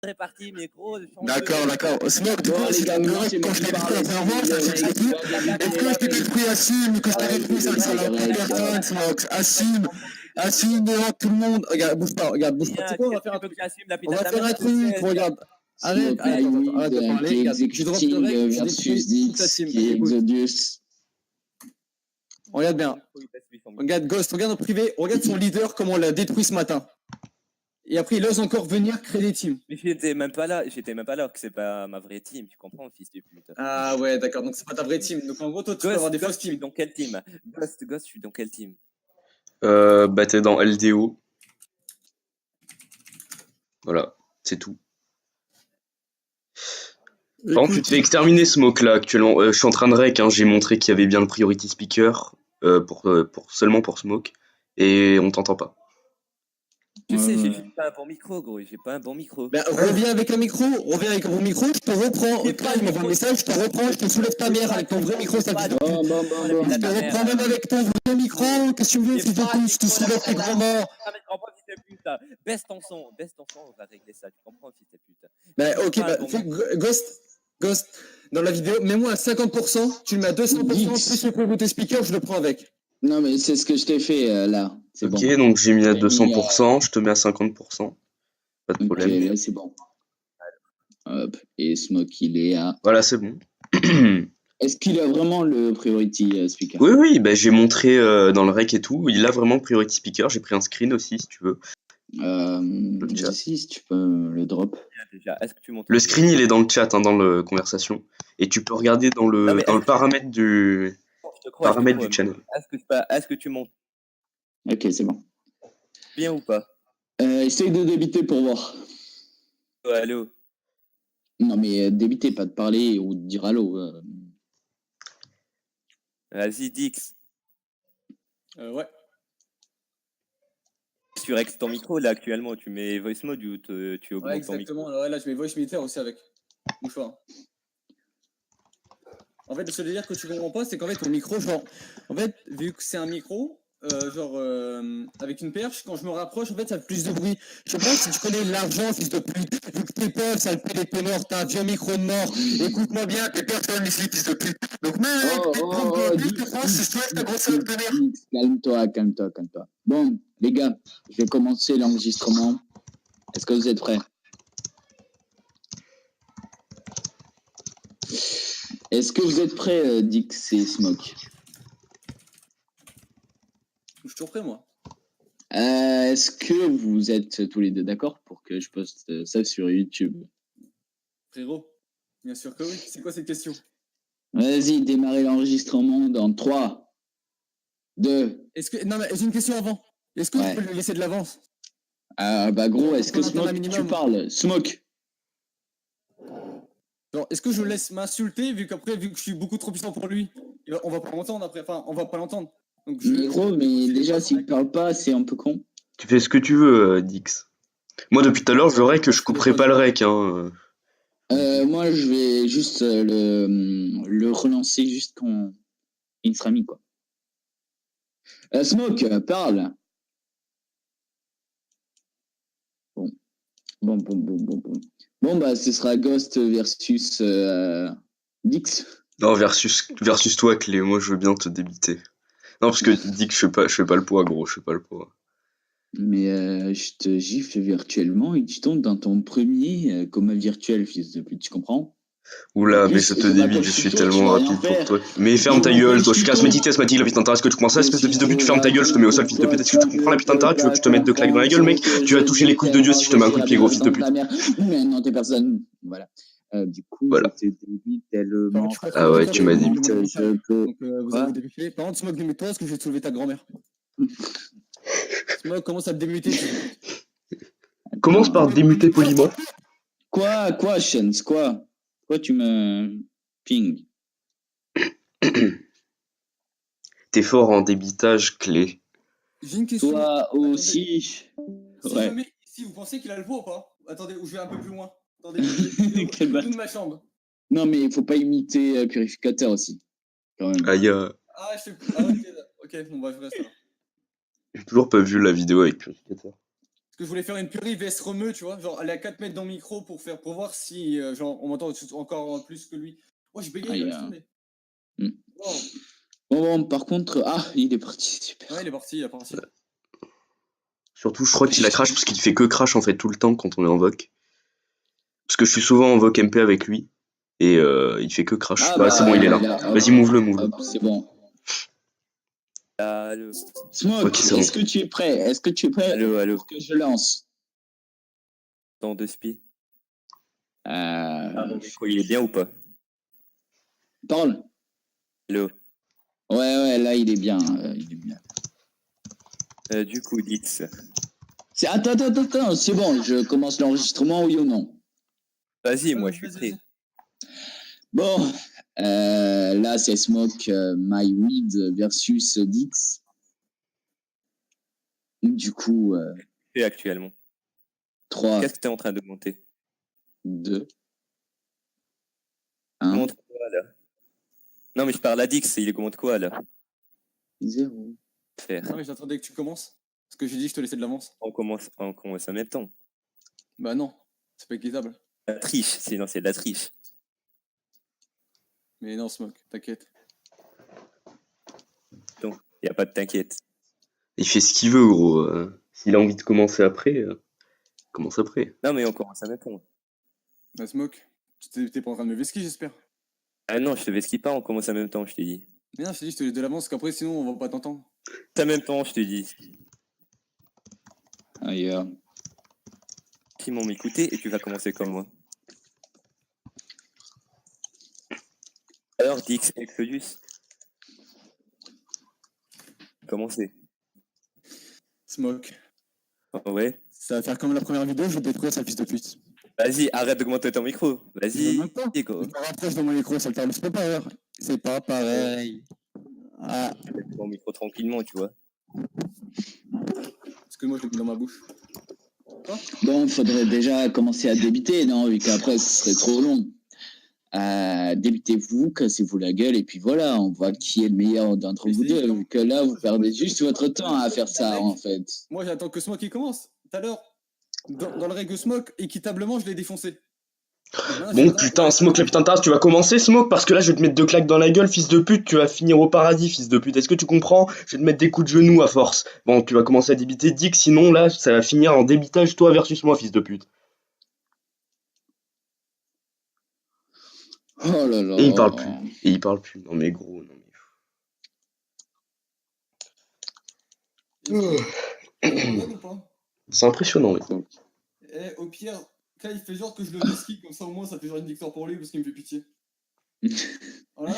réparti, micro, D'accord. Smoke, du coup, Bon, les gars, maintenant, c'est moi quand je qui t'ai parle. détruit avant, ça s'est dit. Est-ce que je t'ai détruit, assume, que je t'ai détruit, ça ne sert à personne, Smoke. Assume devant tout le monde. Regarde, bouge pas. Tu sais quoi, on va faire un truc. Regarde. Arrête de parler. Regarde, je drop le rec, je détruis toute la team. Écoute, Exodus. regarde bien. Regarde Ghost, regarde en privé, regarde son leader, comment on l'a détruit ce matin. Et après, il ose encore venir créer des teams. Mais j'étais même pas là, que c'est pas ma vraie team, tu comprends, fils de pute. Ah ouais, d'accord, donc c'est pas ta vraie team. Donc en gros, toi, tu peux avoir des fausses Je suis teams. dans quelle team? Ghost, je suis dans quelle team? Bah t'es dans LDO. Voilà, c'est tout. Par contre, tu te fais exterminer Smoke là actuellement. Je suis en train de rec, hein, j'ai montré qu'il y avait bien le priority speaker seulement pour Smoke et on t'entend pas. Tu sais, j'ai pas un bon micro, gros, j'ai pas un bon micro. Bah, reviens avec un micro, je te reprends. Quand il m'envoie un message, je te reprends, je te soulève ta mère avec ton vrai micro, ça te dit. Bon. Je te reprends même avec ton vrai micro, qu'est-ce que tu veux, fils de pute, je te soulève tes grands morts. Baisse ton son, on va régler ça, tu comprends, fils de pute. Bah, ok, bah, Ghost, dans la vidéo, mets-moi à 50%, tu le mets à 200%, plus le priority speaker, je le prends avec. Non, mais c'est ce que je t'ai fait là. C'est Ok, bon. donc j'ai mis à 200%, je te mets à 50%. Pas de problème. Ok, là c'est bon. Hop, et Smoke, il est à. Voilà, c'est bon. Est-ce qu'il a vraiment le priority speaker? Oui, bah, j'ai montré dans le rec et tout. Il a vraiment le priority speaker. J'ai pris un screen aussi, si tu veux. Chat. Si tu peux le drop. Déjà, est-ce que tu montres le screen, il est dans le chat, hein, dans le conversation. Et tu peux regarder dans le paramètre du channel. Est-ce que tu montes Ok, c'est bon. bien ou pas? Essaye de débiter pour voir. Oh, allô? Non, mais débiter, pas de parler ou de dire allô. Vas-y, Dix. Ouais. Tu règles ton micro là actuellement, tu mets voice mode ou tu augmentes ton micro? Ouais, exactement. Alors là, je mets voice meter aussi avec. Bouge pas. En fait, ce délire que tu comprends pas, c'est qu'en fait, ton micro, genre, en fait, vu que c'est un micro, avec une perche, quand je me rapproche, en fait, ça fait plus de bruit. Je sais pas si tu connais l'argent, fils de pute. Vu que t'es pauvre, ça le fait des ténors, t'as un vieux micro de mort. Écoute-moi bien, t'es personne ici, fils de pute. Donc, même calme-toi. Bon, les gars, je vais commencer l'enregistrement. Est-ce que vous êtes prêts? Est-ce que vous êtes prêts, Dix et Smoke? Je suis toujours prêt, moi. Est-ce que vous êtes tous les deux d'accord pour que je poste ça sur YouTube? Frérot, bien sûr que oui. C'est quoi cette question? Vas-y, démarrez l'enregistrement dans 3, 2... Non, mais j'ai une question avant. Est-ce que je peux lui laisser de l'avance? Bah gros, est-ce que Smoke, tu parles? Smoke. Genre, est-ce que je laisse m'insulter vu que je suis beaucoup trop puissant pour lui? On va pas l'entendre après. Enfin, on va pas l'entendre. Mais gros, mais déjà, s'il parle pas, c'est un peu con. Tu fais ce que tu veux, Dix. Moi, depuis tout à l'heure, je rec que je couperai pas le rec. Hein. Moi, je vais juste le relancer juste quand il sera mis, quoi. Smoke, parle. Bon. Bon, bah, ce sera Ghost versus Dix. Non, versus toi, Clé. Moi, je veux bien te débiter. Non, parce que Dix, je fais pas le poids, gros. Je fais pas le poids. Mais je te gifle virtuellement et tu tombes dans ton premier coma virtuel, fils de pute, tu comprends? Oula, mais je te débite, je suis tellement rapide pour toi. Mais ferme ta gueule, toi, je casse ma petite asthmatique, la putain de est-ce que tu comprends ça, espèce de fils de pute, tu fermes ta gueule, je te mets au sol, fils de pute, est-ce que tu comprends la putain de tu veux que je te mette 2 claques dans la gueule, mec? Tu vas toucher les couilles de Dieu si je te mets un coup de pied, gros fils de pute. Mais non, t'es personne. Voilà. Du coup, voilà. je te débite tellement. Ah ouais, tu m'as débité. Donc, vous allez vous débiter. Par contre, Smoke, débute-toi, parce que je vais te soulever ta grand-mère. Smoke, commence à te démuter. Commence par démuter poliment. Quoi, Chance, quoi? Pourquoi tu me ping? T'es fort en débitage, Clé. J'ai une question. Toi aussi. Ouais. Si vous pensez qu'il a le poids ou pas? Attendez, je vais un peu plus loin. Attendez, je vais de ma chambre. Non, mais il faut pas imiter Purificateur aussi. Quand même. Aïe. Ok, bon, bah, je reste là. J'ai toujours pas vu la vidéo avec Purificateur. que je voulais faire une Puri vs Remeux, tu vois, genre aller à 4 mètres dans le micro pour voir si genre on m'entend encore plus que lui. Moi je bégaye, laisse tomber. Wow. Bon, par contre, il est parti, super. Ouais, il est parti, il est parti. Surtout, je crois qu'il a crash parce qu'il fait que crash en fait tout le temps quand on est en voc. Parce que je suis souvent en voc MP avec lui et il fait que crash. C'est bon, il est là. Vas-y, move-le. C'est bon. Allô. Smoke, Ok, est-ce que tu es prêt Allô. Pour que je lance Dans 2 spi. Mon micro, il est bien ou pas? Parle. Allô. Ouais, là il est bien. Du coup, Dix. Attends, c'est bon, je commence l'enregistrement, oui ou non? Vas-y, moi je suis prêt. Bon, là c'est Smoke My Weed versus Dix. Du coup, Et actuellement. 3, Qu'est-ce que t'es en train de monter? 2, 1, Montre quoi là? Non, mais je parle à Dix, il commente quoi là? 0. Non, mais j'attendais que tu commences. Parce que j'ai dit que je te laissais de l'avance. On commence en même temps. Bah non, c'est pas équitable. La triche, c'est de la triche. Mais non, Smoke, t'inquiète. Donc, y a pas de t'inquiète. Il fait ce qu'il veut, gros. S'il a envie de commencer après, commence après. Non, mais on commence en même temps. Bah Smoke, t'es pas en train de me vesquiller, j'espère. Ah non, je te vesquille pas, on commence en même temps, je t'ai dit. Mais non, je t'ai dit, je te laisse de l'avance, qu'après sinon on va pas t'entendre. En même temps, je te dis. Ailleurs. Simon m'écouter et tu vas commencer comme moi. Alors, Dix, Exodus. Commencez. Smoke. Oh, ouais. Ça va faire comme la première vidéo, je vais détruire sa fils de pute. Vas-y, arrête d'augmenter ton micro. Vas-y. Même pas. Je me rapproche de mon micro, ça le fait. C'est pas pareil. C'est pas pareil. Mon micro tranquillement, tu vois. Parce que moi, je l'ai mis dans ma bouche. Bon, il faudrait déjà commencer à débiter, non? Vu qu'après, ce serait trop long. Débitez-vous, cassez-vous la gueule, et puis voilà, on voit qui est le meilleur d'entre vous deux. Vu que là, vous perdez juste votre temps à faire ça, en fait. Moi, j'attends que Smoke qui commence. Tout à l'heure, dans le règle Smoke, équitablement, je l'ai défoncé. Bon, putain, Smoke, le putain de tasse, tu vas commencer, Smoke, parce que là, je vais te mettre 2 claques dans la gueule, fils de pute, tu vas finir au paradis, fils de pute. Est-ce que tu comprends? Je vais te mettre des coups de genoux à force. Bon, tu vas commencer à débiter Dick, sinon, là, ça va finir en débitage, toi versus moi, fils de pute. Oh là là. Et il parle plus. Non, mais gros, non, mais... C'est impressionnant, mais... Au pire, Clay, il fait genre que je le vesquille, comme ça au moins ça fait genre une victoire pour lui parce qu'il me fait pitié. Oh là,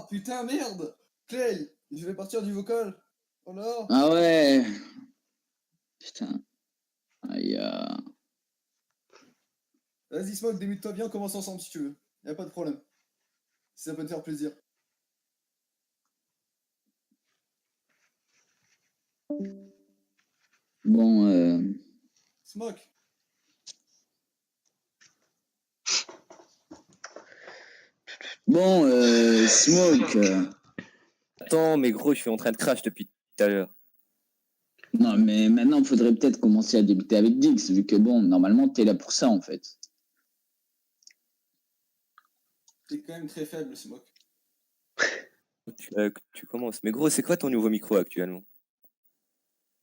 putain, merde! Clay, je vais partir du vocal. Oh là! Ah ouais! Putain. Aïe. Vas-y, Smoke, débute-toi bien, on commence ensemble si tu veux. Y'a pas de problème. Si ça peut te faire plaisir. Bon, Smoke. Bon, Smoke. Attends, mais gros, je suis en train de crash depuis tout à l'heure. Non, mais maintenant, il faudrait peut-être commencer à débuter avec Dix, vu que bon, normalement, t'es là pour ça, en fait. T'es quand même très faible, Smoke. Tu commences. Mais gros, c'est quoi ton nouveau micro actuellement?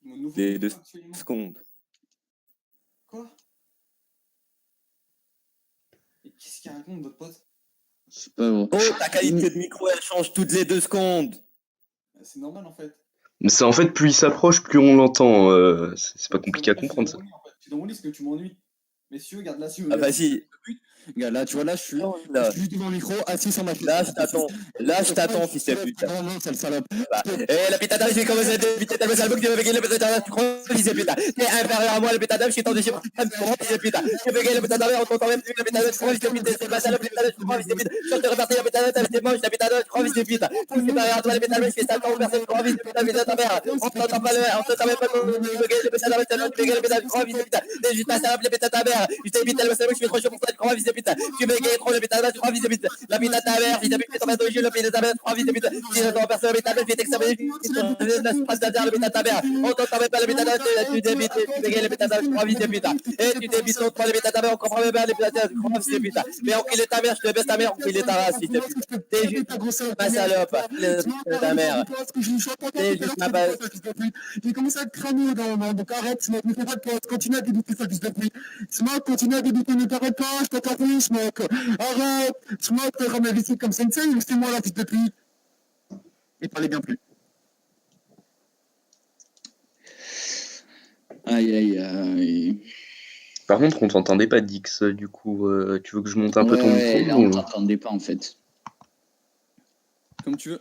Mon nouveau Des micro 2 actuellement. secondes. Quoi? Et qu'est-ce qu'il raconte, votre pote? Je sais pas, gros. Oh, ta qualité de micro, elle change toutes les 2 secondes. C'est normal en fait. Mais c'est en fait, plus il s'approche, plus on l'entend. C'est pas compliqué à comprendre, ça. Je suis dans mon lit, parce que tu m'ennuies. Messieurs, regarde là, si vous... Ah, vas-y. Regarde là, tu vois, là, je suis juste devant le micro, assis sur ma chaise. Là, je t'attends, fils de pute. Non, c'est le salope. La pitadam, je vais commencer à débiter tellement sale que tu vas payer le pitadam, tu crois, fils de pute. T'es inférieur à moi, le pitadam, je suis en déchet pour tout le monde, fils de pute. Je vais payer le pitadam, on t'entend même plus le pitadam, tu crois, fils de pute. C'est pas ça, le pitadam, tu crois, fils de pute. Je te repartis le pitadam, t'es moche, le pitadam, tu crois, fils de pute. Tout supérieur à toi, le pitadam, je fais ça quand personne, tu crois, fils de pute, fils de ta mère. On t'entend pas le, on t'entend même pas le pitadam, tu crois, fils de pute. T'es juste un salope, le pitadam, ta mère. mère. Je t'ai invité à je fais trop chaud pour toi, comment fils de pute. Tu me gagnes trop le putain de mère, tu crois fils de pute. La putain de ta mère, fils de pute, ton bateau, le putain de ta mère, tu crois fils de pute. Si j'attends personne, le putain de mère, je vais t'exterminer, le putain de ta mère. On t'entend même pas le putain de mère, tu débites, tu me gagnes le putain de mère, tu crois fils de pute. Et tu débites ton trois le putain de ta mère, on comprend même pas le putain de mère, tu crois fils de pute. Mais enculé ta mère, je te baisse ta mère, enculé ta race, fils de pute. T'es juste ma salope, ta mère. T'es juste ma base. J'ai commencé à te cramer dans le moment, donc arrête, Smoke, ne fais pas de poste, continue à débiter ça, fils de pute. Smoke, continue à débiter, ne t'arrête pas, je t'entends plus, Smoke. Arrête, Smoke, t'es comme investi comme Sensei, ou c'est moi là, fils de pute. Il parlait bien plus. Aïe, aïe, aïe. Par contre, on t'entendait pas, Dix. Du coup, tu veux que je monte un peu ton Ouais, micro là, on ou- t'entendait pas, en fait. Comme tu veux.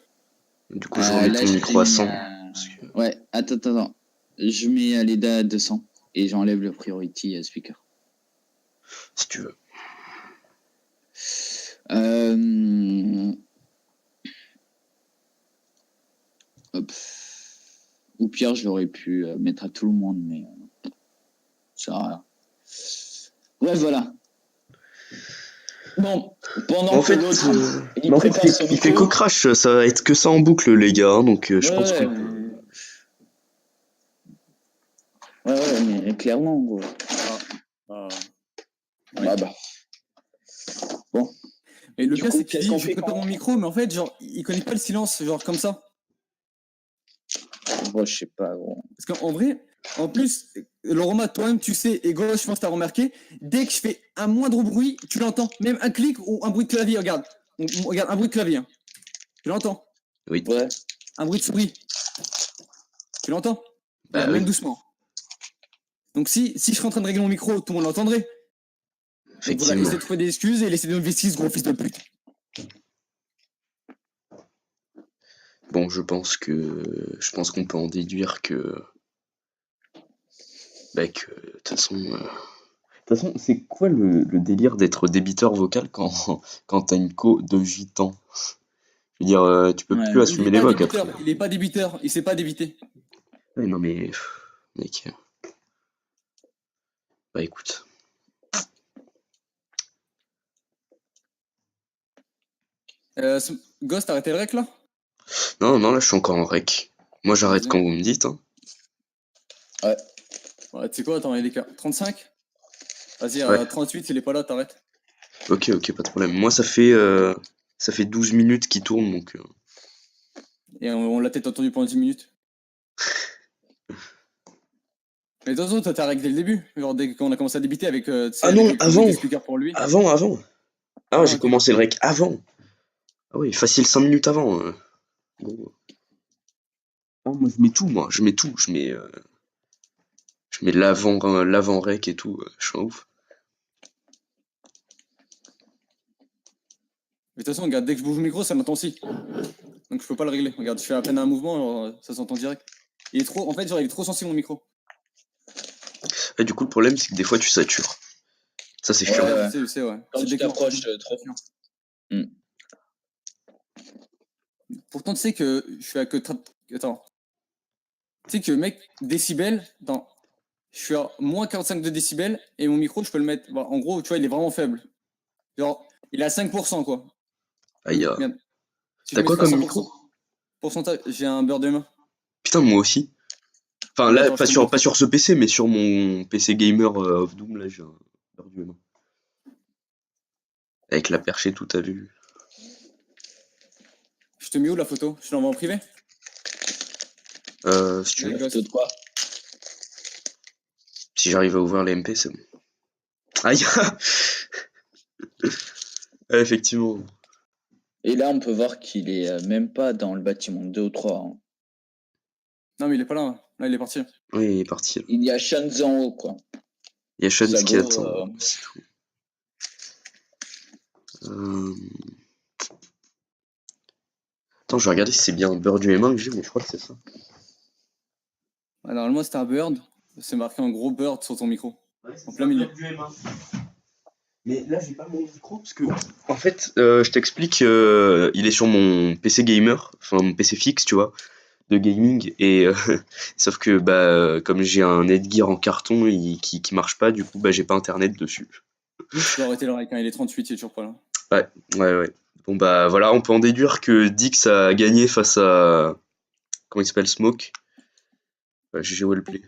Du coup, je remets Là, ton je micro à t'ai 100. mis, parce que- Ouais, attends. Je mets les DA à 200 et j'enlève le priority speaker. Si tu veux. Hop. Ou pire, je l'aurais pu mettre à tout le monde, mais ça sert à rien. Ouais, voilà. Bon, pendant En que fait, l'autre, il mais en fait, prépare son il fait micro. qu'au crash, ça va être que ça en boucle, les gars. Hein, donc, je pense Ouais, que. ouais, mais clairement, gros. Ouais. Bah. Bon. Et le Du pire, coup, c'est qu'il qu'est-ce qu'on dit, je fait prépare quand- mon micro, mais en fait, genre, il connaît pas le silence, genre, comme ça. Moi, je sais pas, gros. Parce qu'en vrai, en plus, Laurent, toi-même, tu sais, et gauche, je pense que t'as remarqué, dès que je fais un moindre bruit, tu l'entends. Même un clic ou un bruit de clavier, regarde. Regarde, un bruit de clavier. Hein. Tu l'entends. Oui. Ouais. Un bruit de souris. Tu l'entends. Bah Regarde, oui. même doucement. Donc si je serais en train de régler mon micro, tout le monde l'entendrait. Donc voilà, Effectivement. essaie de trouver des excuses et laisser de investir ce gros fils de pute. Bon, je pense qu'on peut en déduire que. Bah, que. De toute façon, c'est quoi le délire d'être débiteur vocal quand t'as une co de gitan? Je veux dire, tu peux Ouais. plus assumer les bugs après. Il est pas débiteur, il sait pas débiter. Ouais, non mais. Mec. Bah écoute. Ghost, t'as arrêté le rec là? Non, là je suis encore en rec. Moi j'arrête Vas-y. quand vous me dites. Hein. Ouais, tu sais quoi, attends, il est 35? Vas-y, Ouais. à 38, il est pas là, t'arrêtes. Ok, pas de problème. Moi ça fait 12 minutes qu'il tourne donc. Et on l'a peut-être entendu pendant 10 minutes. Mais de toute façon, toi, t'as rec dès le début. Genre, dès qu'on a commencé à débiter avec. Ah non, avant. Des speakers pour lui. Avant. Ah, j'ai ok. commencé le rec avant. Ah oui, facile 5 minutes avant. Gros. Ah, moi je mets tout, moi. Je mets tout. Je mets l'avant rec et tout. Je suis un ouf. Mais de toute façon, regarde, dès que je bouge le micro, ça m'entend aussi. Donc je peux pas le régler. Regarde, je fais à peine un mouvement, alors, ça s'entend direct. Il est trop. En fait, genre, il est trop sensible mon micro. Et du coup, le problème, c'est que des fois, tu satures. Ça, c'est chiant. Ouais. Je sais, ouais. Quand C'est tu déclenchant. t'approches trop. Pourtant, tu sais que je suis à que. Attends. Tu sais que, mec, décibels. Attends. Je suis à moins 45 de décibels et mon micro, je peux le mettre. Bon, en gros, tu vois, il est vraiment faible. Genre, il est à 5%, quoi. Aïe. Regarde. Si T'as je quoi mets à comme 100%, micro? pourcentage, j'ai un beurre de main. Putain, moi aussi. Enfin, là, Attends, je te montre. pas sur ce PC, mais sur mon PC gamer of Doom, là, j'ai un beurre du main. Avec la perche et tout, t'as vu? Je te mets où la photo? Je te l'envoie en privé? Si tu veux. Ouais. Photo de quoi? Si j'arrive à ouvrir les MP, c'est bon. Aïe. Ouais, effectivement. Et là, on peut voir qu'il est même pas dans le bâtiment 2 ou 3. Hein. Non, mais il est pas là. Là, il est parti. Oui, il est parti. Là. Il y a Shanz en haut, quoi. Il y a Shans qui Zago, attend. C'est tout. Attends, je vais regarder si c'est bien beurre du M1 que j'ai, mais je crois que c'est ça. Ouais, normalement, c'était un bird. C'est marqué en gros bird sur ton micro. En plein milieu. Mais là, j'ai pas mon micro parce que. En fait, je t'explique, il est sur mon PC gamer, enfin mon PC fixe, tu vois. de gaming et sauf que bah comme j'ai un Netgear en carton qui marche pas, du coup bah j'ai pas internet dessus. Je dois arrêter le raid quand il est 38, il est toujours pas là. Ouais. Bon bah voilà, on peut en déduire que Dix a gagné face à comment il s'appelle, Smoke. GG Wellplay.